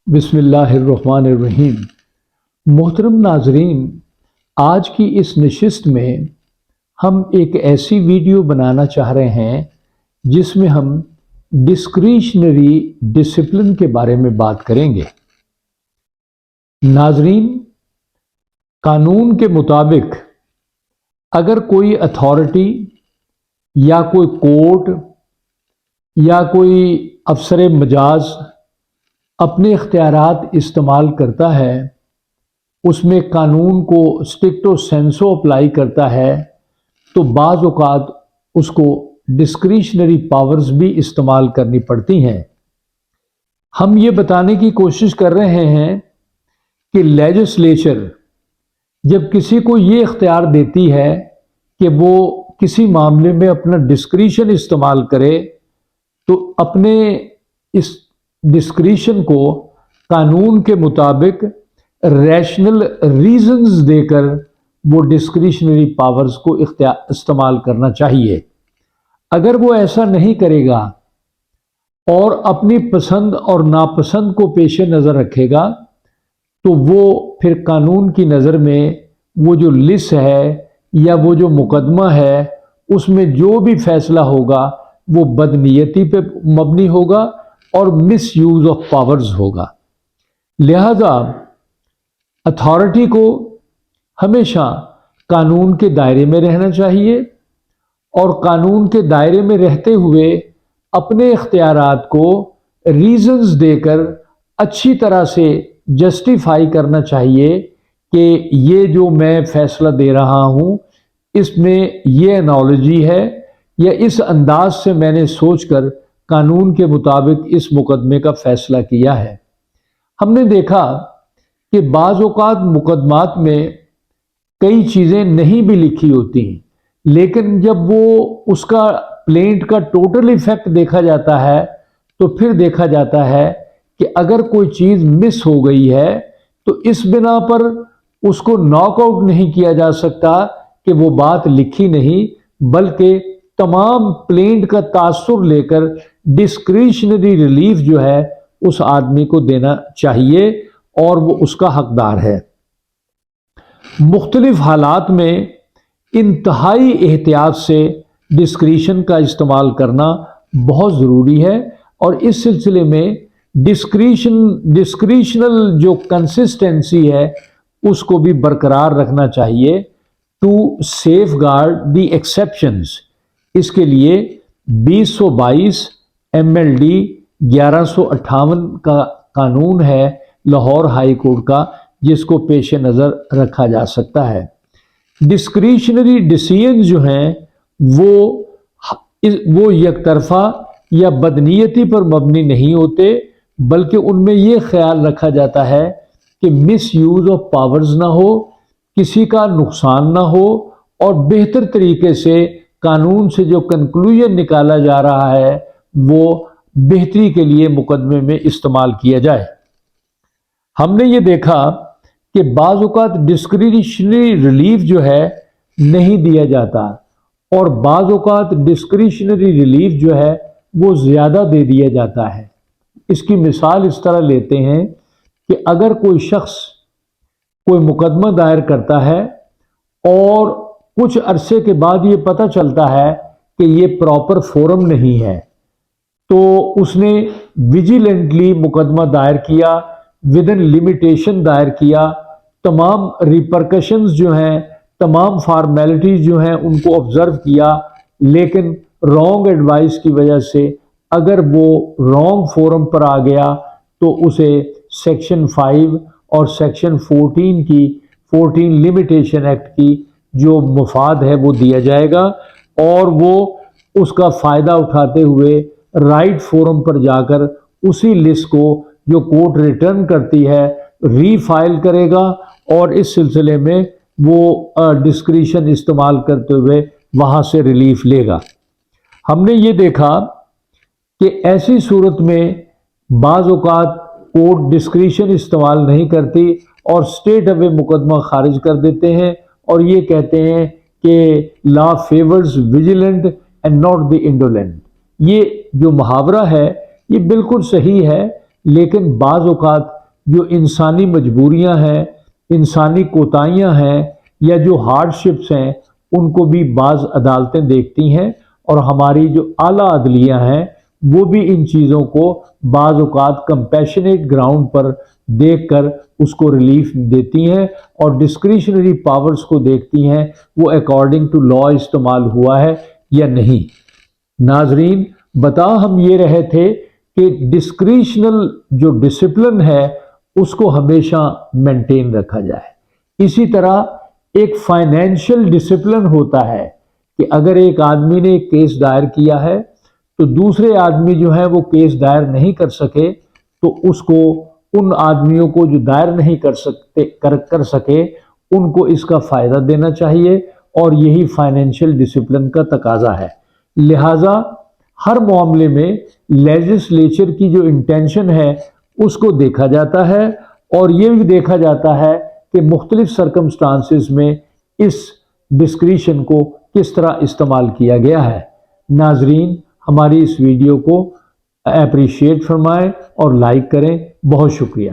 بسم اللہ الرحمن الرحیم۔ محترم ناظرین، آج کی اس نشست میں ہم ایک ایسی ویڈیو بنانا چاہ رہے ہیں جس میں ہم ڈسکریشنری ڈسپلن کے بارے میں بات کریں گے۔ ناظرین، قانون کے مطابق اگر کوئی اتھارٹی یا کوئی کورٹ یا کوئی افسر مجاز اپنے اختیارات استعمال کرتا ہے، اس میں قانون کو اسٹرکٹو سینسو اپلائی کرتا ہے، تو بعض اوقات اس کو ڈسکریشنری پاورز بھی استعمال کرنی پڑتی ہیں۔ ہم یہ بتانے کی کوشش کر رہے ہیں کہ لیجسلیچر جب کسی کو یہ اختیار دیتی ہے کہ وہ کسی معاملے میں اپنا ڈسکریشن استعمال کرے، تو اپنے اس ڈسکریشن کو قانون کے مطابق ریشنل ریزنز دے کر وہ ڈسکریشنری پاورز کو استعمال کرنا چاہیے۔ اگر وہ ایسا نہیں کرے گا اور اپنی پسند اور ناپسند کو پیش نظر رکھے گا، تو وہ پھر قانون کی نظر میں وہ جو لس ہے یا وہ جو مقدمہ ہے، اس میں جو بھی فیصلہ ہوگا وہ بدنیتی پہ مبنی ہوگا اور مس یوز آف پاورز ہوگا۔ لہذا اتھارٹی کو ہمیشہ قانون کے دائرے میں رہنا چاہیے اور قانون کے دائرے میں رہتے ہوئے اپنے اختیارات کو ریزنز دے کر اچھی طرح سے جسٹیفائی کرنا چاہیے کہ یہ جو میں فیصلہ دے رہا ہوں اس میں یہ انالوجی ہے یا اس انداز سے میں نے سوچ کر قانون کے مطابق اس مقدمے کا فیصلہ کیا ہے۔ ہم نے دیکھا کہ بعض اوقات مقدمات میں کئی چیزیں نہیں بھی لکھی ہوتی ہیں، لیکن جب وہ اس کا پلینٹ کا ٹوٹل ایفیکٹ دیکھا جاتا ہے تو پھر دیکھا جاتا ہے کہ اگر کوئی چیز مس ہو گئی ہے تو اس بنا پر اس کو ناک آؤٹ نہیں کیا جا سکتا کہ وہ بات لکھی نہیں، بلکہ تمام پلینٹ کا تاثر لے کر ڈسکریشنری ریلیف جو ہے اس آدمی کو دینا چاہیے اور وہ اس کا حقدار ہے۔ مختلف حالات میں انتہائی احتیاط سے ڈسکریشن کا استعمال کرنا بہت ضروری ہے، اور اس سلسلے میں ڈسکریشنل جو کنسسٹنسی ہے اس کو بھی برقرار رکھنا چاہیے to safeguard the exceptions. اس کے لیے 2022 MLD 1158 کا قانون ہے لاہور ہائی کورٹ کا، جس کو پیش نظر رکھا جا سکتا ہے۔ ڈسکریشنری ڈیسیژن جو ہیں وہ یک طرفہ یا بدنیتی پر مبنی نہیں ہوتے، بلکہ ان میں یہ خیال رکھا جاتا ہے کہ مس یوز آف پاورز نہ ہو، کسی کا نقصان نہ ہو، اور بہتر طریقے سے قانون سے جو کنکلوژن نکالا جا رہا ہے وہ بہتری کے لیے مقدمے میں استعمال کیا جائے۔ ہم نے یہ دیکھا کہ بعض اوقات ڈسکریشنری ریلیف جو ہے نہیں دیا جاتا، اور بعض اوقات ڈسکریشنری ریلیف جو ہے وہ زیادہ دے دیا جاتا ہے۔ اس کی مثال اس طرح لیتے ہیں کہ اگر کوئی شخص کوئی مقدمہ دائر کرتا ہے اور کچھ عرصے کے بعد یہ پتہ چلتا ہے کہ یہ پراپر فورم نہیں ہے، تو اس نے ویجیلنٹلی مقدمہ دائر کیا، ودن لمیٹیشن دائر کیا، تمام ریپرکشنز جو ہیں، تمام فارمیلٹیز جو ہیں ان کو آبزرو کیا، لیکن رانگ ایڈوائس کی وجہ سے اگر وہ رانگ فورم پر آ گیا تو اسے سیکشن 5 اور سیکشن 14 لمیٹیشن ایکٹ کی جو مفاد ہے وہ دیا جائے گا، اور وہ اس کا فائدہ اٹھاتے ہوئے رائٹ فورم پر جا کر اسی لسٹ کو جو کورٹ ریٹرن کرتی ہے ری فائل کرے گا، اور اس سلسلے میں وہ ڈسکریشن استعمال کرتے ہوئے وہاں سے ریلیف لے گا۔ ہم نے یہ دیکھا کہ ایسی صورت میں بعض اوقات کورٹ ڈسکریشن استعمال نہیں کرتی اور اسٹیٹ اوے مقدمہ خارج کر دیتے ہیں، اور یہ کہتے ہیں کہ law favours vigilant and not the indolent. یہ جو محاورہ ہے یہ بالکل صحیح ہے، لیکن بعض اوقات جو انسانی مجبوریاں ہیں، انسانی کوتاہیاں ہیں یا جو ہارڈشپس ہیں، ان کو بھی بعض عدالتیں دیکھتی ہیں، اور ہماری جو اعلیٰ عدلیہ ہیں وہ بھی ان چیزوں کو بعض اوقات کمپیشنیٹ گراؤنڈ پر دیکھ کر اس کو ریلیف دیتی ہیں، اور ڈسکریشنری پاورز کو دیکھتی ہیں وہ اکارڈنگ ٹو لا استعمال ہوا ہے یا نہیں۔ ناظرین، بتا ہم یہ رہے تھے کہ ڈسکریشنل جو ڈسپلن ہے اس کو ہمیشہ مینٹین رکھا جائے۔ اسی طرح ایک فائنینشیل ڈسپلن ہوتا ہے کہ اگر ایک آدمی نے ایک کیس دائر کیا ہے تو دوسرے آدمی جو ہے وہ کیس دائر نہیں کر سکے، تو اس کو ان آدمیوں کو جو دائر نہیں کر سکے ان کو اس کا فائدہ دینا چاہیے، اور یہی فائنینشیل ڈسپلن کا تقاضا ہے۔ لہٰذا ہر معاملے میں لیجسلیچر کی جو انٹینشن ہے اس کو دیکھا جاتا ہے، اور یہ بھی دیکھا جاتا ہے کہ مختلف سرکمسٹانسز میں اس ڈسکریشن کو کس طرح استعمال کیا گیا ہے۔ ناظرین، ہماری اس ویڈیو کو اپریشیٹ فرمائیں اور لائک کریں۔ بہت شکریہ۔